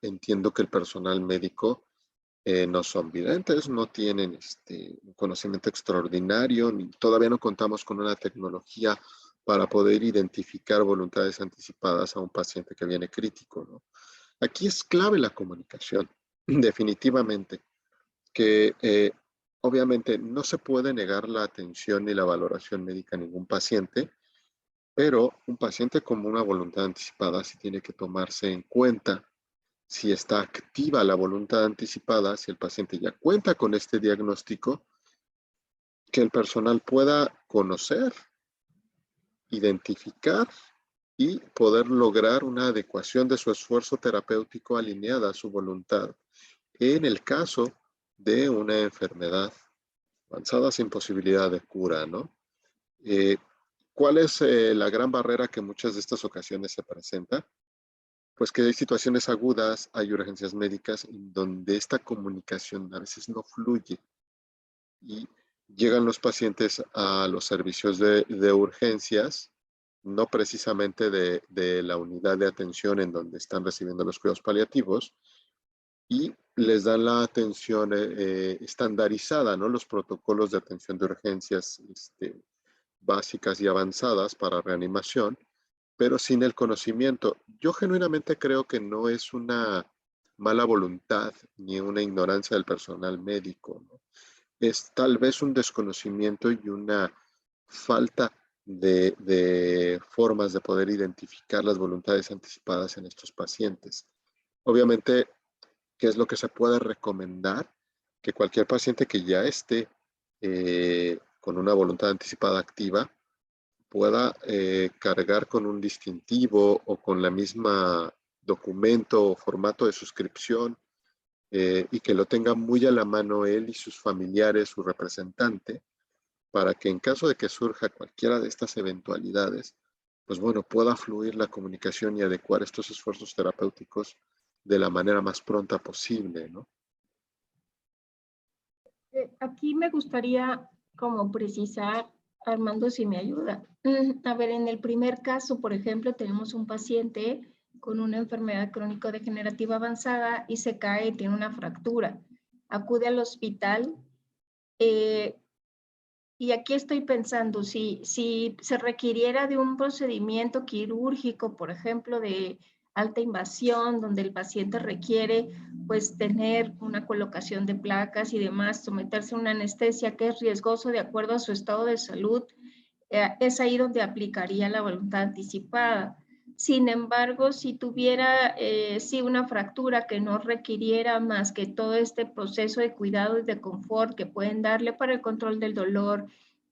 entiendo que el personal médico no son videntes, no tienen un conocimiento extraordinario, ni todavía no contamos con una tecnología para poder identificar voluntades anticipadas a un paciente que viene crítico, ¿no? Aquí es clave la comunicación, definitivamente, que obviamente no se puede negar la atención ni la valoración médica a ningún paciente, pero un paciente con una voluntad anticipada sí tiene que tomarse en cuenta si está activa la voluntad anticipada, si el paciente ya cuenta con este diagnóstico, que el personal pueda conocer, identificar y poder lograr una adecuación de su esfuerzo terapéutico alineada a su voluntad en el caso de una enfermedad avanzada sin posibilidad de cura, ¿no? ¿Cuál es la gran barrera que en muchas de estas ocasiones se presenta? Pues que hay situaciones agudas, hay urgencias médicas en donde esta comunicación a veces no fluye y llegan los pacientes a los servicios de urgencias, no precisamente de la unidad de atención en donde están recibiendo los cuidados paliativos, y les dan la atención estandarizada, ¿no? Los protocolos de atención de urgencias básicas y avanzadas para reanimación, pero sin el conocimiento. Yo genuinamente creo que no es una mala voluntad ni una ignorancia del personal médico, ¿no? Es tal vez un desconocimiento y una falta de formas de poder identificar las voluntades anticipadas en estos pacientes. Obviamente, ¿qué es lo que se puede recomendar? que cualquier paciente que ya esté con una voluntad anticipada activa pueda cargar con un distintivo o con la misma documento o formato de suscripción y que lo tenga muy a la mano él y sus familiares, su representante, para que en caso de que surja cualquiera de estas eventualidades, pues bueno, pueda fluir la comunicación y adecuar estos esfuerzos terapéuticos de la manera más pronta posible, ¿no? Aquí me gustaría como precisar, Armando, si me ayuda. A ver, en el primer caso, por ejemplo, tenemos un paciente con una enfermedad crónico-degenerativa avanzada y se cae, tiene una fractura. Acude al hospital. Y aquí estoy pensando, si se requiriera de un procedimiento quirúrgico, por ejemplo, de alta invasión, donde el paciente requiere pues tener una colocación de placas y demás, someterse a una anestesia que es riesgoso de acuerdo a su estado de salud, es ahí donde aplicaría la voluntad anticipada. Sin embargo, si tuviera sí una fractura que no requiriera más que todo este proceso de cuidado y de confort que pueden darle para el control del dolor,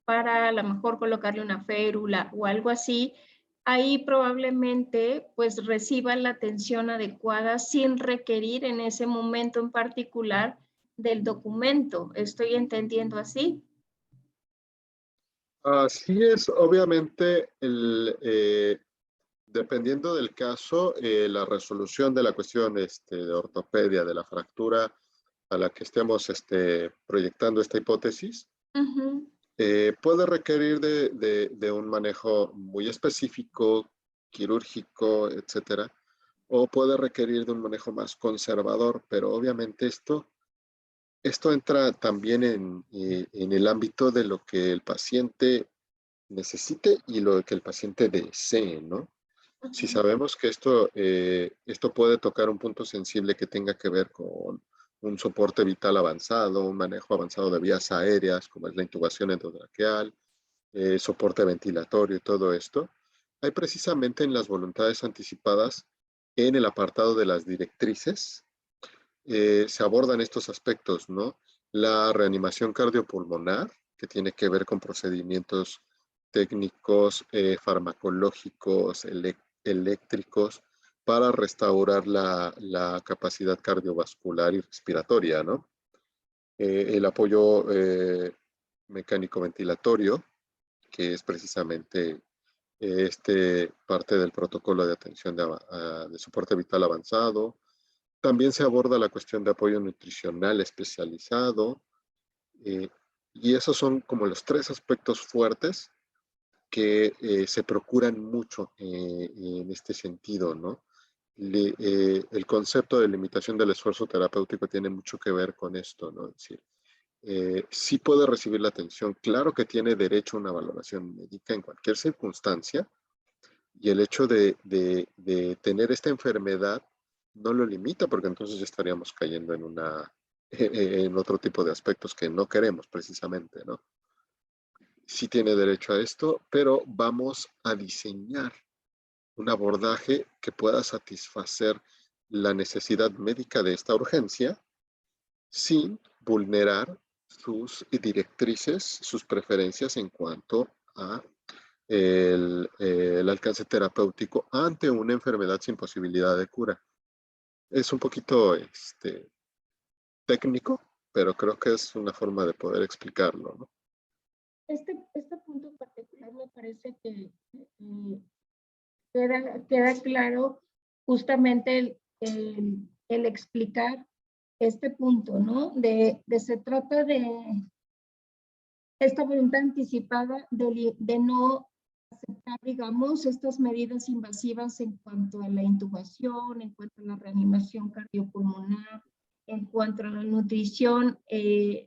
para a lo mejor colocarle una férula o algo así, ahí probablemente pues reciba la atención adecuada sin requerir en ese momento en particular del documento. ¿Estoy entendiendo así? Así es, obviamente, dependiendo del caso, la resolución de la cuestión de ortopedia, de la fractura a la que estemos proyectando esta hipótesis, puede requerir de un manejo muy específico, quirúrgico, etcétera, o puede requerir de un manejo más conservador, pero obviamente esto entra también en el ámbito de lo que el paciente necesite y lo que el paciente desee, ¿no? Si sabemos que esto puede tocar un punto sensible que tenga que ver con un soporte vital avanzado, un manejo avanzado de vías aéreas, como es la intubación endotraqueal, soporte ventilatorio y todo esto, hay precisamente en las voluntades anticipadas, en el apartado de las directrices, se abordan estos aspectos, ¿no? La reanimación cardiopulmonar, que tiene que ver con procedimientos técnicos, farmacológicos, eléctricos, para restaurar la capacidad cardiovascular y respiratoria, ¿no? El apoyo mecánico ventilatorio, que es precisamente parte del protocolo de atención de soporte vital avanzado. También se aborda la cuestión de apoyo nutricional especializado, eh, y esos son como los tres aspectos fuertes que se procuran mucho en este sentido, ¿no? El concepto de limitación del esfuerzo terapéutico tiene mucho que ver con esto, ¿no? Es decir, sí puede recibir la atención, claro que tiene derecho a una valoración médica en cualquier circunstancia, y el hecho de tener esta enfermedad no lo limita, porque entonces ya estaríamos cayendo en otro tipo de aspectos que no queremos precisamente, ¿no? Sí tiene derecho a esto, pero vamos a diseñar un abordaje que pueda satisfacer la necesidad médica de esta urgencia sin vulnerar sus directrices, sus preferencias en cuanto a el alcance terapéutico ante una enfermedad sin posibilidad de cura. Es un poquito técnico, pero creo que es una forma de poder explicarlo, ¿no? Este punto en particular me parece que queda claro justamente el explicar este punto, ¿no? Se trata de esta voluntad anticipada de no aceptar, digamos, estas medidas invasivas en cuanto a la intubación, en cuanto a la reanimación cardiopulmonar, en cuanto a la nutrición,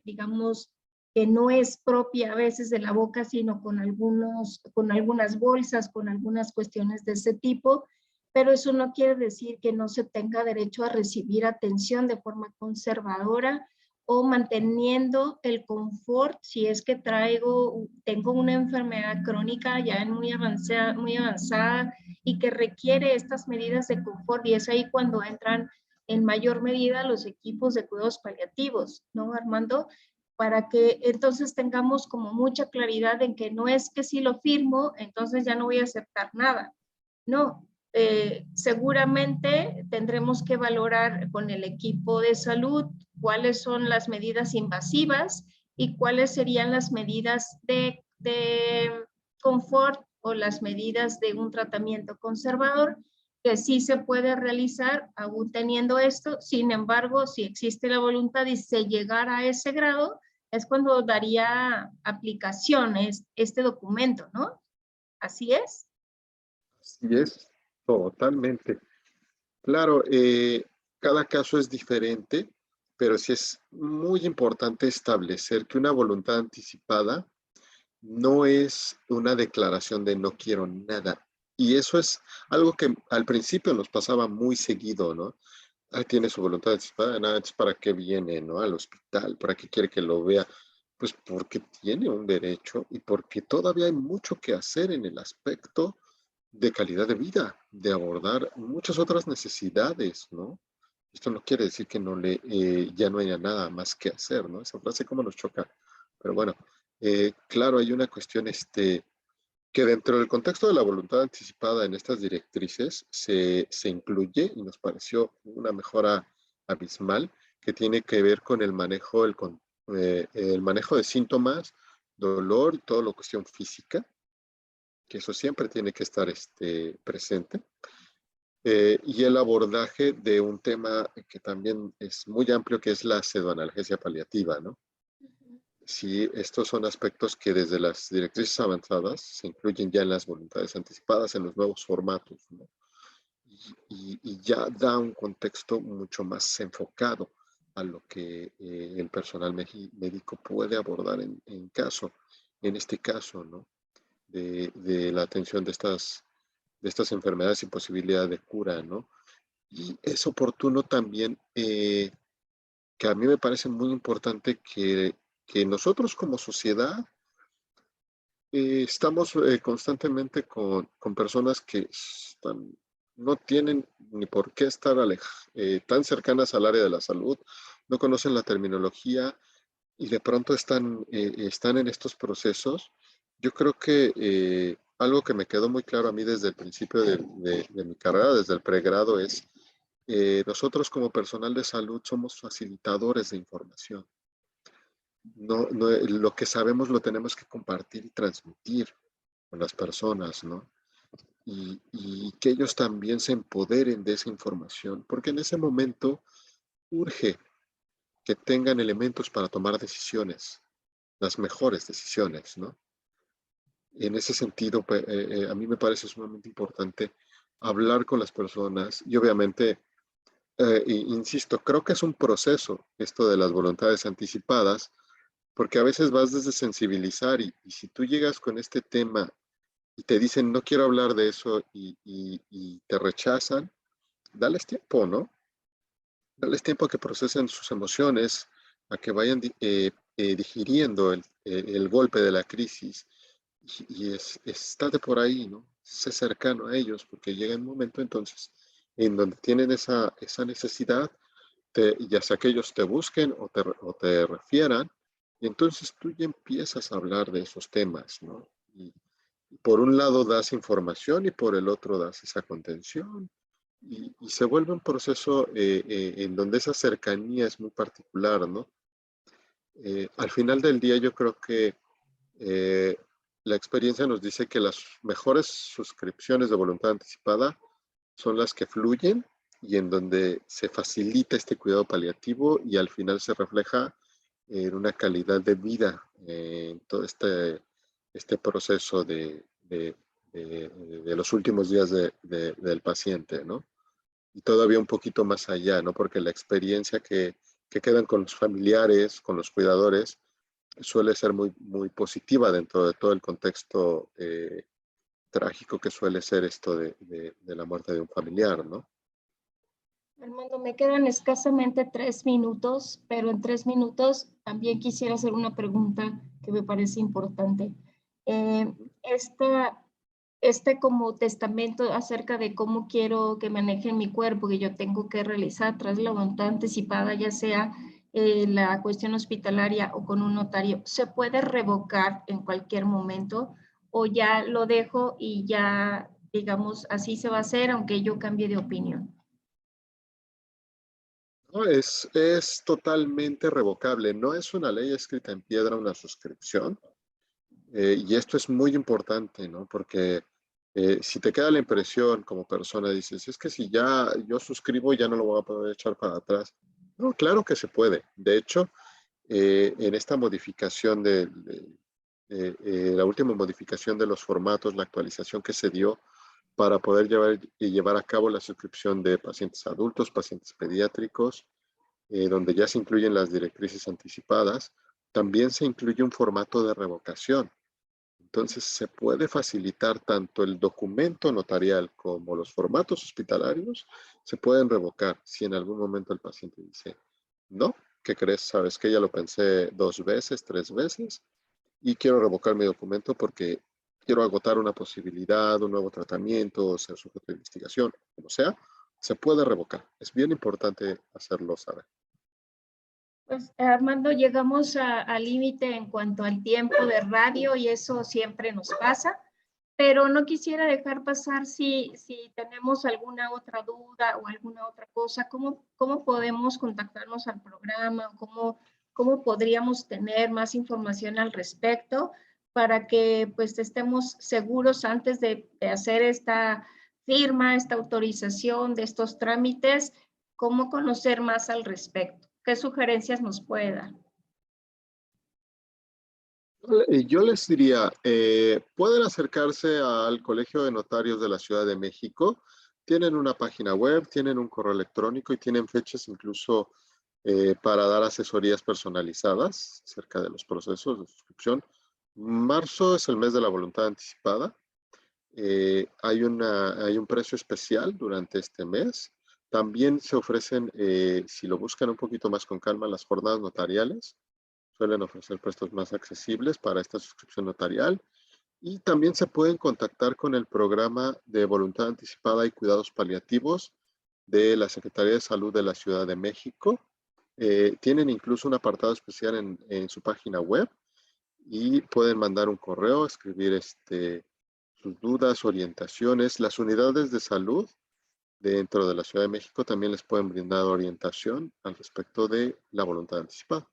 digamos, que no es propia a veces de la boca, sino con algunas bolsas, con algunas cuestiones de ese tipo, pero eso no quiere decir que no se tenga derecho a recibir atención de forma conservadora o manteniendo el confort si es que tengo una enfermedad crónica ya muy avanzada y que requiere estas medidas de confort, y es ahí cuando entran en mayor medida los equipos de cuidados paliativos, ¿no, Armando? Para que entonces tengamos como mucha claridad en que no es que si lo firmo, entonces ya no voy a aceptar nada. No, seguramente tendremos que valorar con el equipo de salud cuáles son las medidas invasivas y cuáles serían las medidas de confort o las medidas de un tratamiento conservador que sí se puede realizar aún teniendo esto. Sin embargo, si existe la voluntad y se llegara a ese grado, es cuando daría aplicación este documento, ¿no? ¿Así es? Así es, totalmente. Claro, cada caso es diferente, pero sí es muy importante establecer que una voluntad anticipada no es una declaración de no quiero nada. Y eso es algo que al principio nos pasaba muy seguido, ¿no? Ah, tiene su voluntad anticipada, nada, es para qué viene, ¿no? Al hospital, ¿para qué quiere que lo vea? Pues porque tiene un derecho y porque todavía hay mucho que hacer en el aspecto de calidad de vida, de abordar muchas otras necesidades, ¿no? Esto no quiere decir que ya no haya nada más que hacer, ¿no? Esa frase como nos choca. Pero bueno, claro, hay una cuestión que dentro del contexto de la voluntad anticipada en estas directrices se incluye y nos pareció una mejora abismal que tiene que ver con el manejo de síntomas, dolor y toda la cuestión física, que eso siempre tiene que estar presente. Y el abordaje de un tema que también es muy amplio, que es la pseudoanalgesia paliativa, ¿no? Sí, estos son aspectos que desde las directrices avanzadas se incluyen ya en las voluntades anticipadas, en los nuevos formatos, ¿no? Y ya da un contexto mucho más enfocado a lo que el personal médico puede abordar en este caso, ¿no? De la atención de estas enfermedades y posibilidad de cura, ¿no? Y es oportuno también, que a mí me parece muy importante que nosotros como sociedad estamos constantemente con personas que no tienen ni por qué estar tan cercanas al área de la salud, no conocen la terminología y de pronto están en estos procesos. Yo creo que algo que me quedó muy claro a mí desde el principio de mi carrera, desde el pregrado, es nosotros como personal de salud somos facilitadores de información. Lo que sabemos lo tenemos que compartir y transmitir con las personas, ¿no? Y que ellos también se empoderen de esa información, porque en ese momento urge que tengan elementos para tomar decisiones, las mejores decisiones, ¿no? En ese sentido, a mí me parece sumamente importante hablar con las personas y obviamente, insisto, creo que es un proceso esto de las voluntades anticipadas, porque a veces vas desde sensibilizar y si tú llegas con este tema y te dicen no quiero hablar de eso y te rechazan, dales tiempo, ¿no? Dales tiempo a que procesen sus emociones, a que vayan digiriendo el golpe de la crisis estate por ahí, ¿no? Sé cercano a ellos porque llega un momento entonces en donde tienen esa necesidad, ya sea que ellos te busquen o te refieran, y entonces tú ya empiezas a hablar de esos temas, ¿no? Y por un lado das información y por el otro das esa contención y se vuelve un proceso en donde esa cercanía es muy particular, ¿no? Al final del día yo creo que eh, la experiencia nos dice que las mejores suscripciones de voluntad anticipada son las que fluyen y en donde se facilita este cuidado paliativo y al final se refleja en una calidad de vida en todo este proceso de los últimos días del paciente, ¿no? Y todavía un poquito más allá, ¿no? Porque la experiencia que quedan con los familiares, con los cuidadores, suele ser muy, muy positiva dentro de todo el contexto trágico que suele ser esto de la muerte de un familiar, ¿no? Armando, me quedan escasamente 3 minutos, pero en 3 minutos también quisiera hacer una pregunta que me parece importante. Esta como testamento acerca de cómo quiero que manejen mi cuerpo, que yo tengo que realizar tras la voluntad anticipada, ya sea la cuestión hospitalaria o con un notario, ¿se puede revocar en cualquier momento o ya lo dejo y ya, digamos, así se va a hacer aunque yo cambie de opinión? No, es totalmente revocable. No es una ley escrita en piedra, una suscripción. Y esto es muy importante, ¿no? Porque si te queda la impresión como persona, dices, es que si ya yo suscribo, ya no lo voy a poder echar para atrás. No, claro que se puede. De hecho, en esta modificación la última modificación de los formatos, la actualización que se dio para poder llevar a cabo la suscripción de pacientes adultos, pacientes pediátricos, donde ya se incluyen las directrices anticipadas, también se incluye un formato de revocación. Entonces, se puede facilitar tanto el documento notarial como los formatos hospitalarios, se pueden revocar si en algún momento el paciente dice, no, ¿qué crees? Sabes que ya lo pensé 2 veces, 3 veces y quiero revocar mi documento porque quiero agotar una posibilidad, un nuevo tratamiento, o ser sujeto de investigación, como sea, se puede revocar. Es bien importante hacerlo saber. Pues Armando, llegamos al límite en cuanto al tiempo de radio y eso siempre nos pasa, pero no quisiera dejar pasar si tenemos alguna otra duda o alguna otra cosa, ¿cómo podemos contactarnos al programa? ¿Cómo podríamos tener más información al respecto para que pues estemos seguros antes de hacer esta firma, esta autorización de estos trámites? ¿Cómo conocer más al respecto? ¿Qué sugerencias nos puede dar? Yo les diría, pueden acercarse al Colegio de Notarios de la Ciudad de México. Tienen una página web, tienen un correo electrónico y tienen fechas incluso para dar asesorías personalizadas acerca de los procesos de suscripción. Marzo es el mes de la voluntad anticipada. Hay un precio especial durante este mes. También se ofrecen, si lo buscan un poquito más con calma, las jornadas notariales. Suelen ofrecer precios más accesibles para esta suscripción notarial. Y también se pueden contactar con el programa de voluntad anticipada y cuidados paliativos de la Secretaría de Salud de la Ciudad de México. Tienen incluso un apartado especial en su página web y pueden mandar un correo, escribir sus dudas, orientaciones. Las unidades de salud dentro de la Ciudad de México también les pueden brindar orientación al respecto de la voluntad anticipada.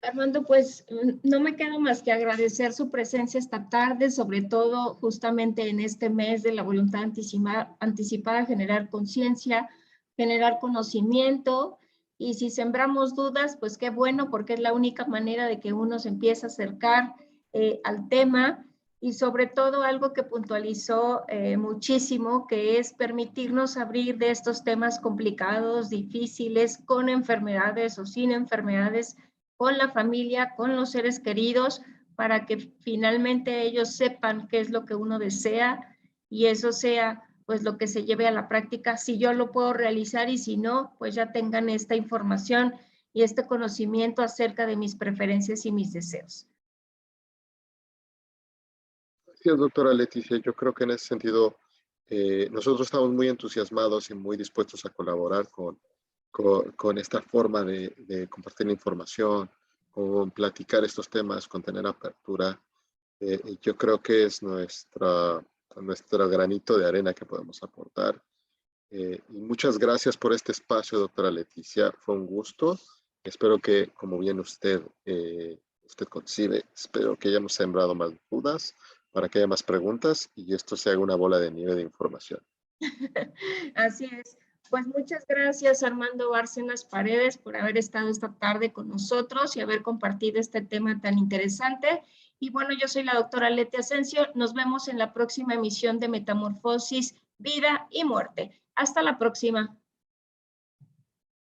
Armando, pues no me queda más que agradecer su presencia esta tarde, sobre todo justamente en este mes de la voluntad anticipada, generar conciencia, generar conocimiento, y si sembramos dudas, pues qué bueno, porque es la única manera de que uno se empiece a acercar al tema, y sobre todo algo que puntualizó muchísimo, que es permitirnos abrir de estos temas complicados, difíciles, con enfermedades o sin enfermedades, con la familia, con los seres queridos, para que finalmente ellos sepan qué es lo que uno desea y eso sea pues lo que se lleve a la práctica, si yo lo puedo realizar y si no, pues ya tengan esta información y este conocimiento acerca de mis preferencias y mis deseos. Gracias, doctora Leticia. Yo creo que en ese sentido nosotros estamos muy entusiasmados y muy dispuestos a colaborar con esta forma de compartir la información, con platicar estos temas, con tener apertura. Yo creo que es nuestro granito de arena que podemos aportar. Y muchas gracias por este espacio, doctora Leticia. Fue un gusto. Espero que, como bien usted concibe, espero que hayamos sembrado más dudas, para que haya más preguntas y esto se haga una bola de nieve de información. Así es. Pues muchas gracias, Armando Bárcenas Paredes, por haber estado esta tarde con nosotros y haber compartido este tema tan interesante. Y bueno, yo soy la doctora Leti Asensio. Nos vemos en la próxima emisión de Metamorfosis, Vida y Muerte. Hasta la próxima.